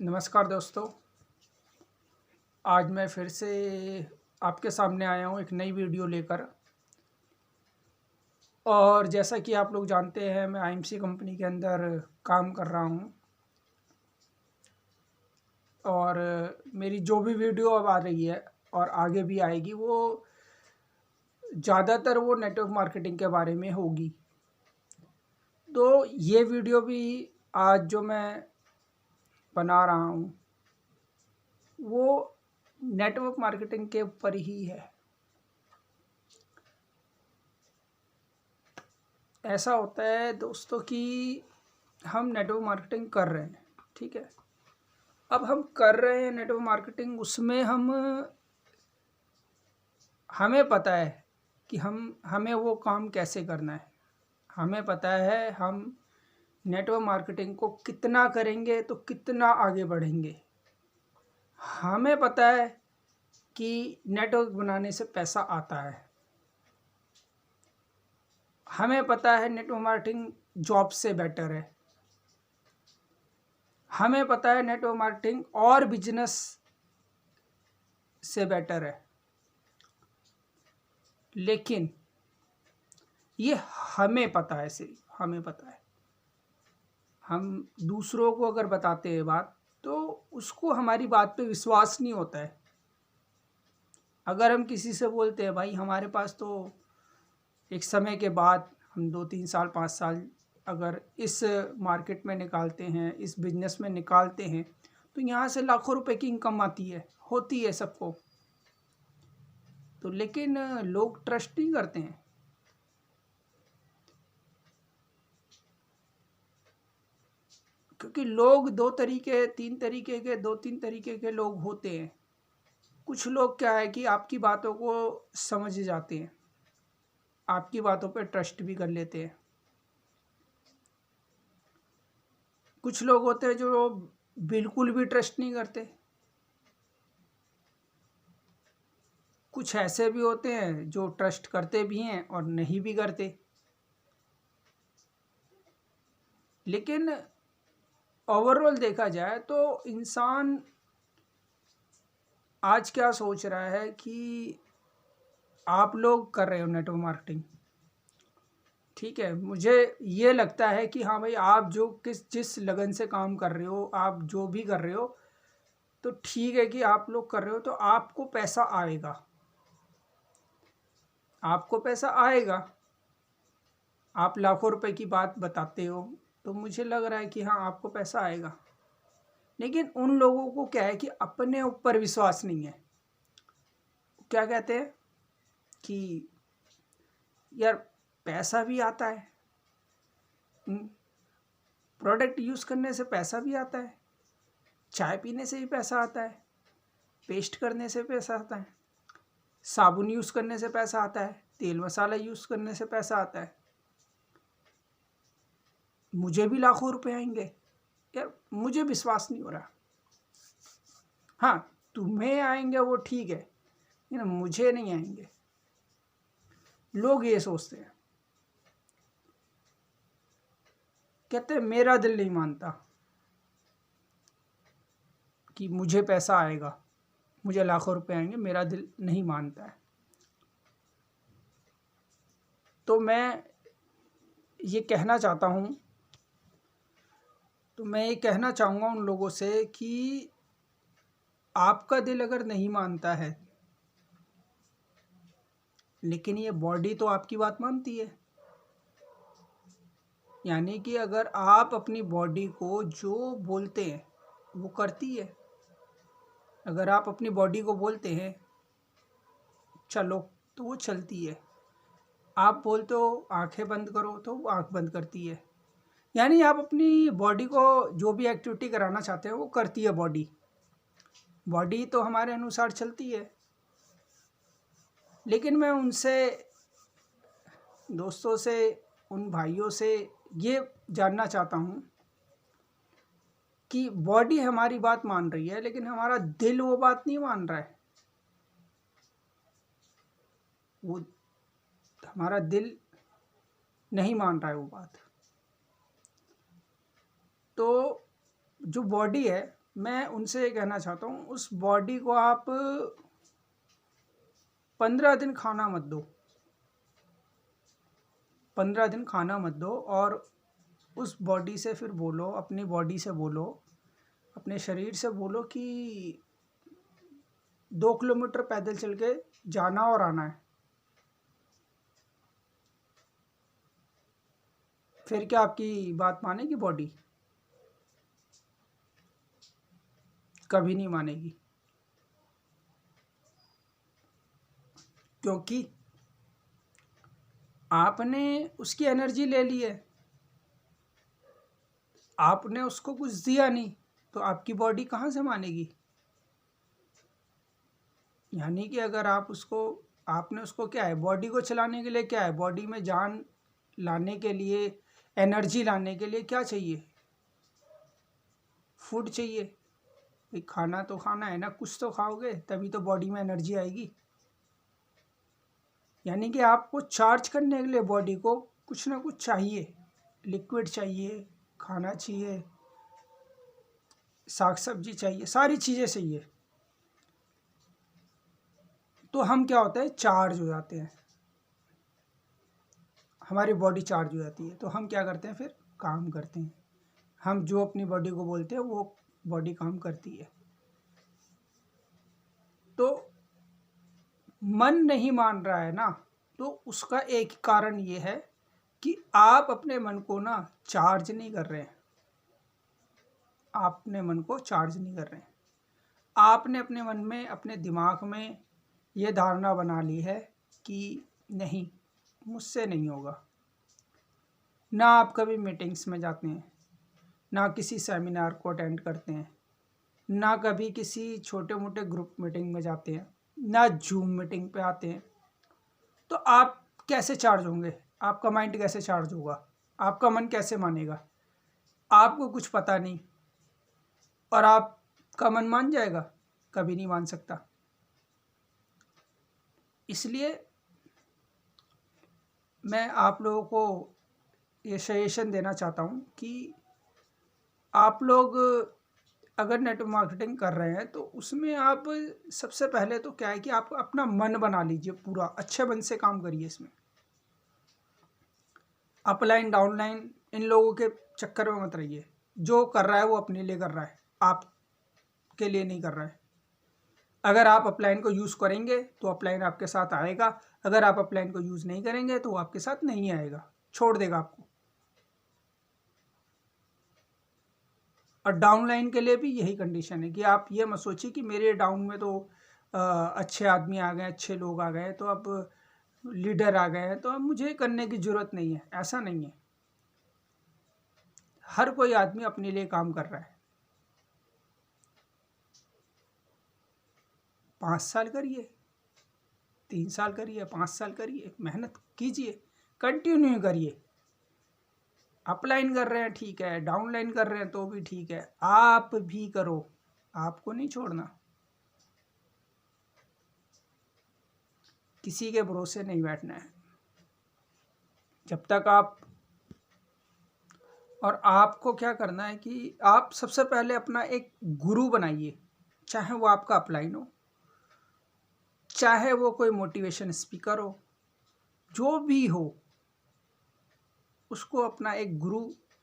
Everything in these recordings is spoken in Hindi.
नमस्कार दोस्तों। आज मैं फिर से आपके सामने आया हूँ एक नई वीडियो लेकर। और जैसा कि आप लोग जानते हैं, मैं आईएमसी कंपनी के अंदर काम कर रहा हूँ। और मेरी जो भी वीडियो अब आ रही है और आगे भी आएगी, वो ज़्यादातर वो नेटवर्क मार्केटिंग के बारे में होगी। तो ये वीडियो भी आज जो मैं बना रहा हूँ वो नेटवर्क मार्केटिंग के ऊपर ही है। ऐसा होता है दोस्तों कि हम नेटवर्क मार्केटिंग कर रहे हैं, ठीक है। अब हम कर रहे हैं नेटवर्क मार्केटिंग, उसमें हमें पता है कि हमें वो काम कैसे करना है। हमें पता है हम नेटवर्क मार्केटिंग को कितना करेंगे तो कितना आगे बढ़ेंगे। हमें पता है कि नेटवर्क बनाने से पैसा आता है। हमें पता है नेटवर्क मार्केटिंग जॉब से बेटर है। हमें पता है नेटवर्क मार्केटिंग और बिजनेस से बेटर है। लेकिन ये हमें पता है, सिर्फ हमें पता है। हम दूसरों को अगर बताते हैं बात, तो उसको हमारी बात पे विश्वास नहीं होता है। अगर हम किसी से बोलते हैं भाई हमारे पास तो एक समय के बाद हम 2-3 साल 5 साल अगर इस मार्केट में निकालते हैं, इस बिजनेस में निकालते हैं, तो यहाँ से लाखों रुपए की इनकम आती है, होती है सबको। तो लेकिन लोग ट्रस्ट नहीं करते हैं। क्योंकि लोग 2-3 तरीके के लोग होते हैं। कुछ लोग क्या है कि आपकी बातों को समझ जाते हैं, आपकी बातों पे ट्रस्ट भी कर लेते हैं। कुछ लोग होते हैं जो बिल्कुल भी ट्रस्ट नहीं करते। कुछ ऐसे भी होते हैं जो ट्रस्ट करते भी हैं और नहीं भी करते। लेकिन ओवरऑल देखा जाए तो इंसान आज क्या सोच रहा है कि आप लोग कर रहे हो नेटवर्क मार्केटिंग, ठीक है। मुझे ये लगता है कि हाँ भाई, आप जो जिस लगन से काम कर रहे हो, आप जो भी कर रहे हो, तो ठीक है कि आप लोग कर रहे हो तो आपको पैसा आएगा। आपको पैसा आएगा। आप लाखों रुपए की बात बताते हो तो मुझे लग रहा है कि हाँ आपको पैसा आएगा। लेकिन उन लोगों को क्या है कि अपने ऊपर विश्वास नहीं है। क्या कहते हैं कि यार पैसा भी आता है, प्रोडक्ट यूज़ करने से पैसा भी आता है, चाय पीने से भी पैसा आता है, पेस्ट करने से पैसा आता है, साबुन यूज़ करने से पैसा आता है, तेल मसाला यूज़ करने से पैसा आता है। मुझे भी लाखों रुपए आएंगे। यार मुझे विश्वास नहीं हो रहा। हाँ तुम्हें आएंगे वो ठीक है, लेकिन मुझे नहीं आएंगे। लोग ये सोचते हैं, कहते हैं मेरा दिल नहीं मानता कि मुझे पैसा आएगा, मुझे लाखों रुपए आएंगे, मेरा दिल नहीं मानता है। तो मैं ये कहना चाहता हूँ, तो मैं ये कहना चाहूँगा उन लोगों से कि आपका दिल अगर नहीं मानता है, लेकिन ये बॉडी तो आपकी बात मानती है। यानी कि अगर आप अपनी बॉडी को जो बोलते हैं वो करती है। अगर आप अपनी बॉडी को बोलते हैं चलो तो वो चलती है। आप बोलते हो आंखें बंद करो तो वो आंख बंद करती है। यानी आप अपनी बॉडी को जो भी एक्टिविटी कराना चाहते हैं वो करती है बॉडी। बॉडी तो हमारे अनुसार चलती है। लेकिन मैं उनसे, दोस्तों से, उन भाइयों से ये जानना चाहता हूँ कि बॉडी हमारी बात मान रही है, लेकिन हमारा दिल वो बात नहीं मान रहा है। वो हमारा दिल नहीं मान रहा है वो बात। तो जो बॉडी है मैं उनसे ये कहना चाहता हूँ, उस बॉडी को आप 15 दिन खाना मत दो, 15 दिन खाना मत दो, और उस बॉडी से फिर बोलो, अपनी बॉडी से बोलो, अपने शरीर से बोलो कि 2 किलोमीटर पैदल चल के जाना और आना है। फिर क्या आपकी बात मानेगी बॉडी? कभी नहीं मानेगी, क्योंकि आपने उसकी एनर्जी ले ली है, आपने उसको कुछ दिया नहीं, तो आपकी बॉडी कहाँ से मानेगी? यानी कि अगर आप उसको, आपने उसको क्या है, बॉडी को चलाने के लिए क्या है, बॉडी में जान लाने के लिए, एनर्जी लाने के लिए क्या चाहिए? फूड चाहिए। भाई खाना तो खाना है ना, कुछ तो खाओगे तभी तो बॉडी में एनर्जी आएगी। यानी कि आपको चार्ज करने के लिए बॉडी को कुछ ना कुछ चाहिए, लिक्विड चाहिए, खाना चाहिए, साग सब्जी चाहिए, सारी चीज़ें चाहिए। तो हम क्या होता है, चार्ज हो जाते हैं, हमारी बॉडी चार्ज हो जाती है, तो हम क्या करते हैं, फिर काम करते हैं। हम जो अपनी बॉडी को बोलते हैं वो बॉडी काम करती है। तो मन नहीं मान रहा है ना, तो उसका एक कारण ये है कि आप अपने मन को ना चार्ज नहीं कर रहे हैं। आप अपने मन को चार्ज नहीं कर रहे हैं। आपने अपने मन में, अपने दिमाग में ये धारणा बना ली है कि नहीं, मुझसे नहीं होगा। ना आप कभी मीटिंग्स में जाते हैं, ना किसी सेमिनार को अटेंड करते हैं, ना कभी किसी छोटे मोटे ग्रुप मीटिंग में जाते हैं, ना जूम मीटिंग पे आते हैं। तो आप कैसे चार्ज होंगे? आपका माइंड कैसे चार्ज होगा? आपका मन कैसे मानेगा? आपको कुछ पता नहीं और आपका मन मान जाएगा? कभी नहीं मान सकता। इसलिए मैं आप लोगों को ये सजेशन देना चाहता हूँ कि आप लोग अगर नेटवर्क मार्केटिंग कर रहे हैं तो उसमें आप सबसे पहले तो क्या है कि आप अपना मन बना लीजिए, पूरा अच्छे मन से काम करिए। इसमें अपलाइन डाउनलाइन इन लोगों के चक्कर में मत रहिए। जो कर रहा है वो अपने लिए कर रहा है, आपके लिए नहीं कर रहा है। अगर आप अपलाइन को यूज़ करेंगे तो अपलाइन आपके साथ आएगा, अगर आप अपलाइन को यूज़ नहीं करेंगे तो वो आपके साथ नहीं आएगा, छोड़ देगा आपको। और डाउनलाइन के लिए भी यही कंडीशन है कि आप ये मत सोचिए कि मेरे डाउन में तो अच्छे आदमी आ गए, अच्छे लोग आ गए, तो अब लीडर आ गए हैं तो अब मुझे करने की ज़रूरत नहीं है। ऐसा नहीं है। हर कोई आदमी अपने लिए काम कर रहा है। 5 साल करिए, 3 साल करिए, 5 साल करिए, मेहनत कीजिए, कंटिन्यू करिए। अपलाइन कर रहे हैं ठीक है, डाउनलाइन कर रहे हैं तो भी ठीक है, आप भी करो, आपको नहीं छोड़ना। किसी के भरोसे नहीं बैठना है जब तक आप। और आपको क्या करना है कि आप सबसे पहले अपना एक गुरु बनाइए, चाहे वो आपका अपलाइन हो, चाहे वो कोई मोटिवेशन स्पीकर हो, जो भी हो, उसको अपना एक गुरु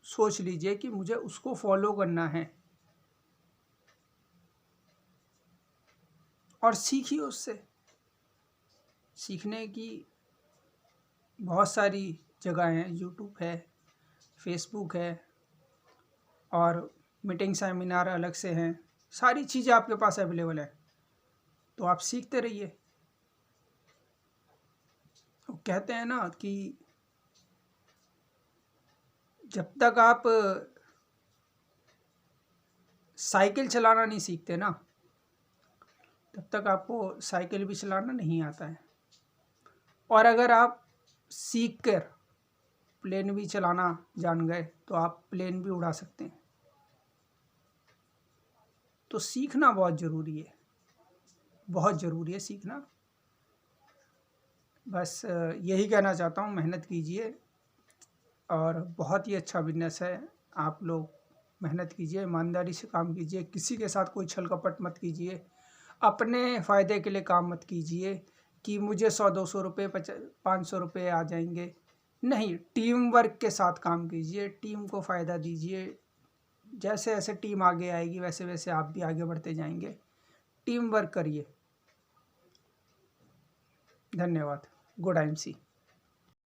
सोच लीजिए कि मुझे उसको फॉलो करना है, और सीखिए उससे। सीखने की बहुत सारी जगह हैं, यूट्यूब है, फेसबुक है, और मीटिंग सेमिनार अलग से हैं, सारी चीज़ें आपके पास अवेलेबल है, तो आप सीखते रहिए। वो कहते हैं ना कि जब तक आप साइकिल चलाना नहीं सीखते ना, तब तक आपको साइकिल भी चलाना नहीं आता है। और अगर आप सीख कर प्लेन भी चलाना जान गए तो आप प्लेन भी उड़ा सकते हैं। तो सीखना बहुत ज़रूरी है, बहुत ज़रूरी है सीखना। बस यही कहना चाहता हूँ, मेहनत कीजिए, और बहुत ही अच्छा बिजनेस है। आप लोग मेहनत कीजिए, ईमानदारी से काम कीजिए, किसी के साथ कोई छल कपट मत कीजिए, अपने फ़ायदे के लिए काम मत कीजिए कि मुझे 100-200 रुपये 500 रुपये आ जाएंगे। नहीं, टीम वर्क के साथ काम कीजिए, टीम को फ़ायदा दीजिए। जैसे जैसे टीम आगे आएगी वैसे वैसे आप भी आगे बढ़ते जाएंगे। टीम वर्क करिए। धन्यवाद। Good IMC।